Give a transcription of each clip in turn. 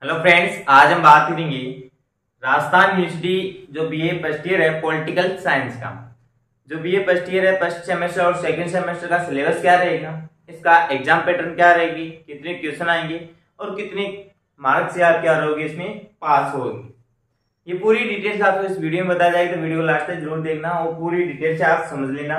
Hello friends, आज हम बात करेंगे राजस्थान यूनिवर्सिटी जो बीए फर्स्ट ईयर है पॉलिटिकल साइंस का। जो बीए फर्स्ट ईयर है फर्स्ट सेमेस्टर और सेकंड सेमेस्टर का सिलेबस क्या रहेगा, इसका एग्जाम पैटर्न क्या रहेगी, कितने क्वेश्चन आएंगे और कितने मार्क्स से आप क्या रहोगे इसमें पास होगी, ये पूरी डिटेल्स आपको इस वीडियो में बताया जाएगी। तो वीडियो को लास्ट तक जरूर देखना और पूरी डिटेल से आप समझ लेना।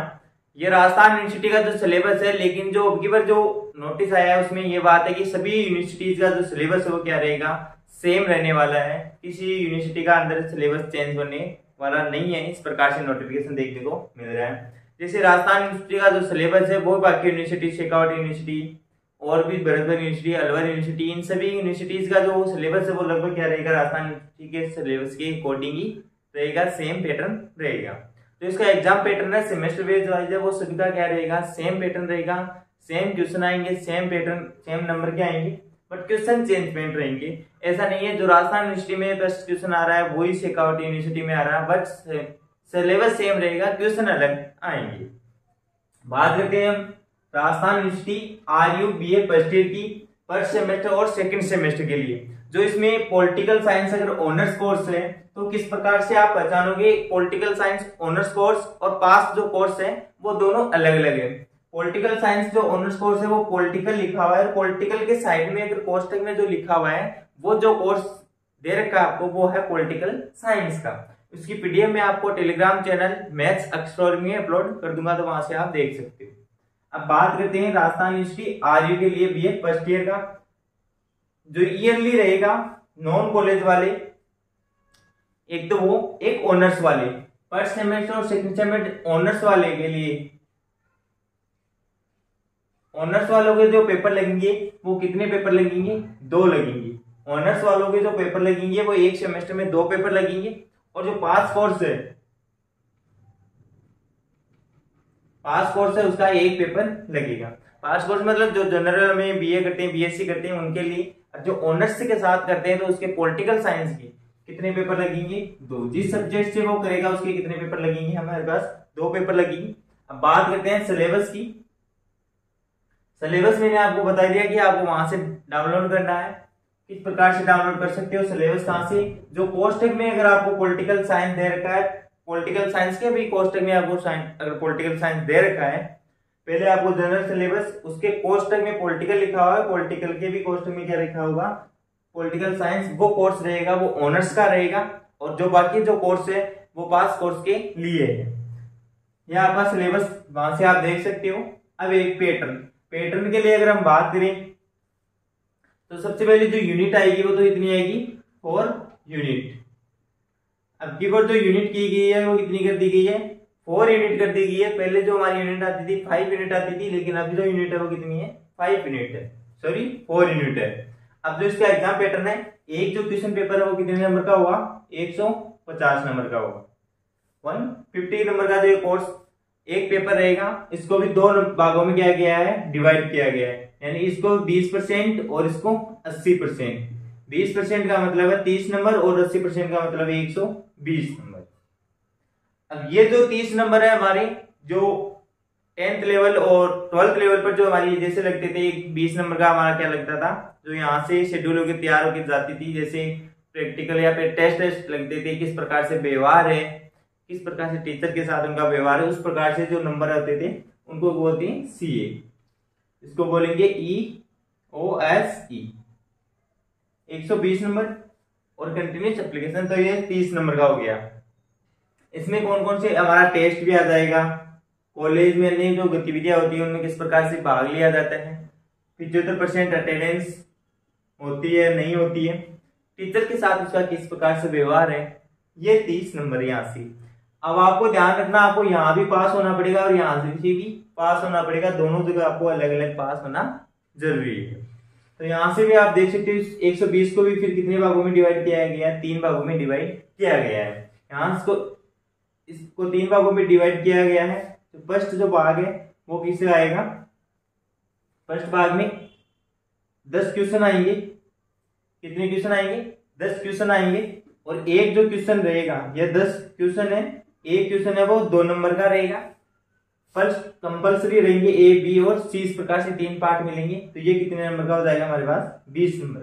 ये राजस्थान यूनिवर्सिटी का जो सिलेबस है, लेकिन जो अबकी बार जो नोटिस आया है उसमें ये बात है कि सभी यूनिवर्सिटीज का जो सिलेबस है वो क्या रहेगा, सेम रहने वाला है। किसी यूनिवर्सिटी का अंदर सिलेबस चेंज होने वाला नहीं है, इस प्रकार से नोटिफिकेशन देखने को मिल रहा है। जैसे राजस्थान यूनिवर्सिटी का जो सिलेबस है वो बाकी यूनिवर्सिटी, शेखावट यूनिवर्सिटी और भी भरतपुर यूनिवर्सिटी, अलवर यूनिवर्सिटी, इन सभी यूनिवर्सिटीज का जो सिलेबस है वो लगभग क्या रहेगा, राजस्थान यूनिवर्सिटी के सिलेबस के अकॉर्डिंग ही रहेगा, सेम पैटर्न रहेगा। तो इसका एग्जाम पैटर्न है सेमेस्टर बेस्ड वाइज है, वो सभी का क्या रहेगा, सेम पैटर्न रहेगा। सेम क्वेश्चन आएंगे, सेम पैटर्न, सेम नंबर के आएंगे, बट क्वेश्चन चेंजमेंट रहेंगे। ऐसा नहीं है जो राजस्थान यूनिवर्सिटी में फर्स्ट क्वेश्चन आ रहा है वही शेखावट यूनिवर्सिटी में आ रहा है, बट सिलेबस सेम रहेगा, क्वेश्चन अलग आएंगे। बात करते हैं हम Rajasthan university RU BA first year की फर्स्ट सेमेस्टर और सेकंड सेमेस्टर के लिए। जो इसमें पॉलिटिकल साइंस अगर ऑनर्स कोर्स है तो किस प्रकार से आप पहचानोगे पॉलिटिकल साइंस ऑनर्स कोर्स और पास जो कोर्स है वो दोनों अलग अलग है। पॉलिटिकल साइंस जो ऑनर्स कोर्स है वो पॉलिटिकल लिखा हुआ है, पॉलिटिकल के साइड में अगर कोष्टक में जो लिखा हुआ है वो जो कोर्स दे रखा है आपको वो है पॉलिटिकल साइंस का। उसकी पीडीएफ में आपको टेलीग्राम चैनल मैथ्स एक्सप्लोर में अपलोड कर दूंगा, तो वहां से आप देख सकते हो। अब बात करते हैं राजस्थान यूनिवर्सिटी आरयू के लिए बीए फर्स्ट ईयर का। जो ईयरली रहेगा नॉन कॉलेज वाले, एक तो वो एक ऑनर्स वाले, फर्स्ट सेमेस्टर और सेकंड सेमेस्टर ऑनर्स वाले के लिए, ऑनर्स वालों के जो पेपर लगेंगे वो कितने पेपर लगेंगे, 2 लगेंगे। ऑनर्स वालों के जो पेपर लगेंगे वो एक सेमेस्टर में 2 पेपर लगेंगे। और जो पास कोर्स है, पास कोर्स है उसका एक पेपर लगेगा। पास कोर्स मतलब जो जनरल में बीए करते हैं, बीएससी करते हैं उनके लिए। जो ऑनर्स के साथ करते हैं तो उसके पॉलिटिकल साइंस के कितने पेपर लगेंगे, 2। जिस सब्जेक्ट से वो करेगा उसके कितने पेपर लगेंगे, हमारे पास 2 पेपर लगेंगे। अब बात करते हैं सिलेबस की। सिलेबस मैंने आपको बता दिया कि आपको वहां से डाउनलोड करना है। किस प्रकार से डाउनलोड कर सकते हो सिलेबस, कहां से, जो कोष्टक में अगर आपको पॉलिटिकल साइंस दे रखा है, पॉलिटिकल साइंस के भी कोष्टक में आपको अगर पॉलिटिकल साइंस दे रखा है, पहले आपको जनरल सिलेबस, उसके कोष्टक में पॉलिटिकल लिखा हुआ है, पॉलिटिकल के भी कोष्टक में क्या लिखा होगा, पॉलिटिकल साइंस, वो कोर्स रहेगा, वो ऑनर्स का रहेगा। और जो बाकी जो कोर्स है वो पास कोर्स के लिए है। यह आपका सिलेबस वहां से आप देख सकते हो। अब एक पैटर्न के लिए अगर हम बात करें तो सबसे पहले जो यूनिट आएगी वो तो इतनी आएगी, 4 यूनिट। अब की बार जो यूनिट की गई है वो कितनी कर दी गई है, 4 यूनिट कर दी गई है। पहले जो हमारी यूनिट आती थी 5 यूनिट आती थी, लेकिन अभी जो यूनिट है वो कितनी है, 5 यूनिट है, सॉरी 4 यूनिट है। अब जो इसका एग्जाम पैटर्न है, एक जो क्वेश्चन पेपर है वो कितने नंबर का होगा, 150 नंबर का होगा। 150 नंबर का जो कोर्स एक पेपर रहेगा, इसको भी 2 भागों में क्या गया है, डिवाइड किया गया है। यानी इसको 20% और इसको 80%। 20% का मतलब है 30 नंबर और 80% का मतलब है 120 नंबर। अब ये जो 30 नंबर है हमारे, जो 10th लेवल और 12th लेवल पर जो हमारी जैसे लगते थे, 20 नंबर का हमारा क्या लगता था, जो यहाँ से शेड्यूल होकर तैयार होकर जाती थी, जैसे प्रैक्टिकल या फिर टेस्ट लगते थे, किस प्रकार से व्यवहार है, किस प्रकार से टीचर के साथ उनका व्यवहार है, उस प्रकार से जो नंबर आते थे उनको बोलते हैं सीए। इसको बोलेंगे EOSE, 120 नंबर। और कंटिन्यूस एप्लीकेशन तो ये 30 नंबर का हो गया। इसमें कौन कौन से हमारा टेस्ट भी आ जाएगा, कॉलेज में अन्य जो गतिविधियां होती है उनमें किस प्रकार से भाग लिया जाता है, 75% अटेंडेंस होती है नहीं होती है, टीचर के साथ उसका किस प्रकार से व्यवहार है, ये 30 नंबर यहाँ से। अब आपको ध्यान रखना, आपको यहाँ भी पास होना पड़ेगा और यहाँ से भी पास होना पड़ेगा, दोनों जगह आपको अलग अलग पास होना जरूरी है। तो यहाँ से भी आप देख सकते हो 120 को भी फिर कितने भागों में डिवाइड किया गया है, 3 भागों में डिवाइड किया गया है। यहाँ इसको 3 भागों में डिवाइड किया गया है। तो फर्स्ट जो भाग है वो किससे आएगा, फर्स्ट भाग में 10 क्वेश्चन आएंगे। कितने क्वेश्चन आएंगे, 10 क्वेश्चन आएंगे। और एक जो क्वेश्चन रहेगा, यह 10 क्वेश्चन है, एक क्वेश्चन है वो 2 नंबर का रहेगा। फर्स्ट कंपल्सरी रहेंगे ए, बी और सी, इस प्रकार से 3 पार्ट मिलेंगे। तो ये कितने नंबर का हो जाएगा हमारे पास, 20 नंबर।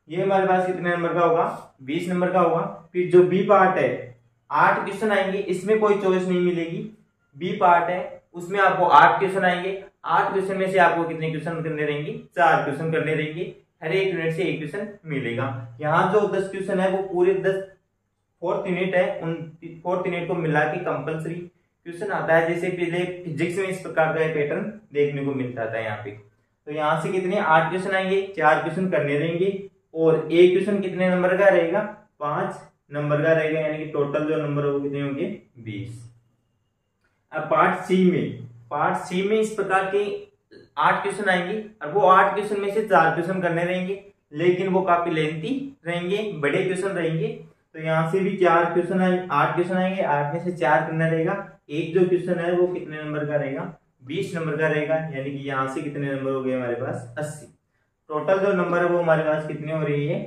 ये हमारे पास कितने नंबर का होगा, 20 नंबर का होगा। फिर जो बी पार्ट है 8 क्वेश्चन आएंगे, इसमें कोई चॉइस नहीं मिलेगी। बी पार्ट है उसमें आपको 8 क्वेश्चन आएंगे। 8 क्वेश्चन में से आपको कितने क्वेश्चन करने रहेंगे, 4 क्वेश्चन करने रहेंगे। हर एक यूनिट से 1 क्वेश्चन मिलेगा। यहाँ जो 10 क्वेश्चन है वो पूरे 10 4th यूनिट है, उन 4th यूनिट को मिला के कंपल्सरी क्वेश्चन आता है। जैसे पहले फिजिक्स में इस प्रकार का पैटर्न देखने को मिलता था यहाँ पे। तो यहाँ से कितने 8 क्वेश्चन आएंगे, 4 क्वेश्चन करने रहेंगे और एक क्वेश्चन कितने नंबर का रहेगा, 5 नंबर का रहेगा। यानी कि टोटल जो नंबर हो कितने होंगे, 20। अब पार्ट सी में इस प्रकार के 8 क्वेश्चन आएंगे और वो 8 क्वेश्चन में से 4 क्वेश्चन करने रहेंगे, लेकिन वो काफी लेंथी रहेंगे, बड़े क्वेश्चन रहेंगे। तो यहाँ से भी 4 क्वेश्चन आएंगे, 8 क्वेश्न आएंगे, 8 में से 4 करना रहेगा। एक जो क्वेश्चन है वो कितने नंबर का रहेगा, 20 नंबर का रहेगा। यानी कि यहाँ से कितने नंबर हो गए हमारे पास, 80। टोटल जो नंबर है वो हमारे पास कितने हो रही है,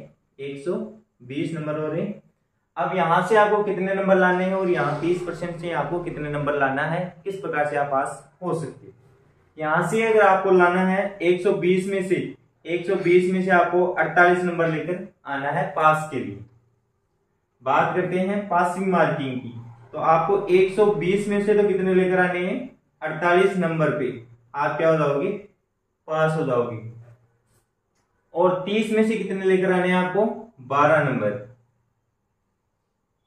120 नंबर हो रहे हैं। अब यहाँ से आपको कितने नंबर लाने हैं और यहाँ 30% से आपको कितने नंबर लाना है, किस प्रकार से आप पास हो सकते हैं। यहाँ से अगर आपको लाना है 120 में से आपको 48 नंबर लेकर आना है पास के लिए। बात करते हैं पासिंग मार्किंग की, तो आपको 120 में से तो कितने लेकर आने हैं, 48 नंबर पे आप क्या हो जाओगे, पास हो जाओगे। और 30 में से कितने लेकर आने हैं आपको, 12 नंबर।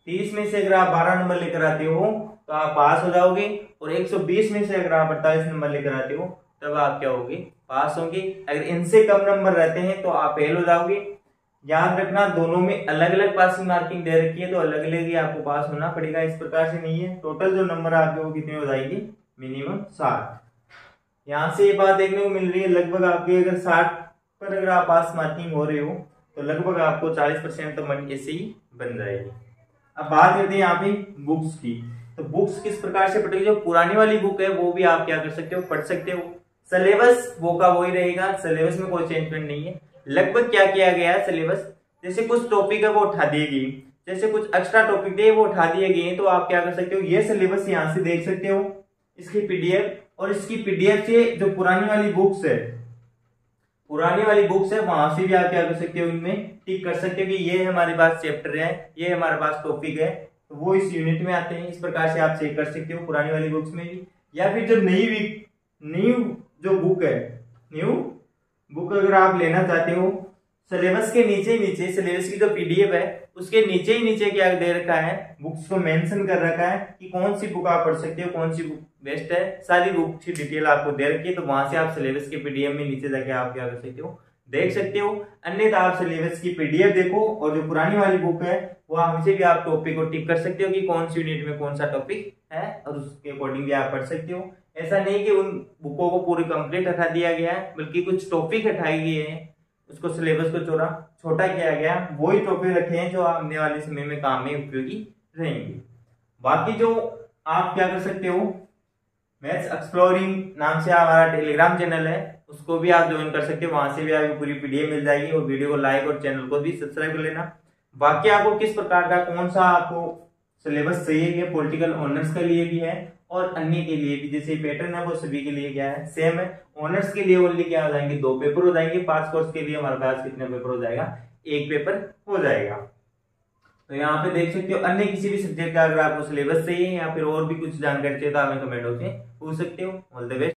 30 में से अगर आप 12 नंबर लेकर आते हो तो आप पास हो जाओगे, और 120 में से अगर आप 48 नंबर लेकर आते हो तब आप क्या होगे, पास होंगे। अगर इनसे कम नंबर रहते हैं तो आप फेल हो जाओगे। याद रखना दोनों में अलग अलग पासिंग मार्किंग दे रखी है, तो अलग अलग ही आपको पास होना पड़ेगा, इस प्रकार से नहीं है। टोटल जो नंबर आपके वो कितने हो जाएंगे, मिनिमम 60। यहाँ से ये बात देखने को मिल रही है, लगभग आपके अगर 60 पर अगर आप पास मार्किंग हो रहे हो तो लगभग आपको 40% तो मन ऐसे ही बन जाएगी। अब बात करते हैं यहाँ पे बुक्स की, तो बुक्स किस प्रकार से पढ़ेगी। जो पुरानी वाली बुक है वो भी आप क्या कर सकते हो, पढ़ सकते हो। सिलेबस वो का वही रहेगा, सिलेबस में कोई चेंजमेंट नहीं है। लगभग क्या किया गया है सिलेबस, जैसे कुछ टॉपिक है वो उठा दिए गए, जैसे कुछ एक्स्ट्रा टॉपिक थे वो उठा दिए गए, तो आप क्या कर सकते हो, ये सिलेबस यहाँ से देख सकते हो, इसकी पीडीएफ, और इसकी पीडीएफ से जो पुरानी वाली बुक्स है वहां से भी आप क्या कर सकते हो, इनमें टिक कर सकते हो कि ये हमारे पास चैप्टर है, ये हमारे पास टॉपिक है, तो वो इस यूनिट में आते हैं। इस प्रकार से आप चेक कर सकते हो पुरानी वाली बुक्स में भी। या फिर जो न्यू जो बुक अगर आप लेना चाहते हो, सिलेबस के नीचे सिलेबस की जो पीडीएफ है उसके नीचे क्या दे रखा है, बुक्स को मेंशन कर रखा है कि कौन सी बुक आप पढ़ सकते हो, कौन सी बुक बेस्ट है, सारी बुक की डिटेल आपको दे रखी है। तो वहां से आप सिलेबस के पीडीएफ में नीचे जाके आप क्या कर सकते हो, देख सकते हो। अन्यथा आप सिलेबस की पीडीएफ देखो, और जो पुरानी वाली बुक है वो हमसे भी आप टॉपिक को टिक कर सकते हो कि कौन सी यूनिट में कौन सा टॉपिक है, और उसके अकॉर्डिंग भी आप पढ़ सकते हो। ऐसा नहीं कि उन बुकों को पूरी कंप्लीट हटा दिया गया है, बल्कि कुछ टॉपिक हटाए गए हैं, उसको सिलेबस को छोटा किया गया, वही टॉपिक रखे हैं जो आने वाले समय में काम में उपयोगी रहेंगे। बाकी जो आप क्या कर सकते हो, मैथ्स एक्सप्लोरिंग नाम से हमारा टेलीग्राम चैनल है, उसको भी आप ज्वाइन कर सकते हो। वहां से भी आपको पूरी पीडीएफ मिल जाएगी, और वीडियो को लाइक और चैनल को भी सब्सक्राइब कर लेना। बाकी आपको किस प्रकार का कौन सा आपको सिलेबस चाहिए, ये पॉलिटिकल ऑनर्स के लिए भी है और अन्य के लिए भी, जैसे पैटर्न है वो सभी के लिए क्या है, सेम है। ऑनर्स के लिए ओनली क्या हो जाएंगे, 2 पेपर हो जाएंगे। पास कोर्स के लिए हमारे पास कितने पेपर हो जाएगा, 1 पेपर हो जाएगा। तो यहाँ पे देख सकते हो, अन्य किसी भी सब्जेक्ट का अगर आपको सिलेबस चाहिए या फिर और भी कुछ जानकारी चाहिए तो आप कमेंट से पूछ सकते हो। All the best.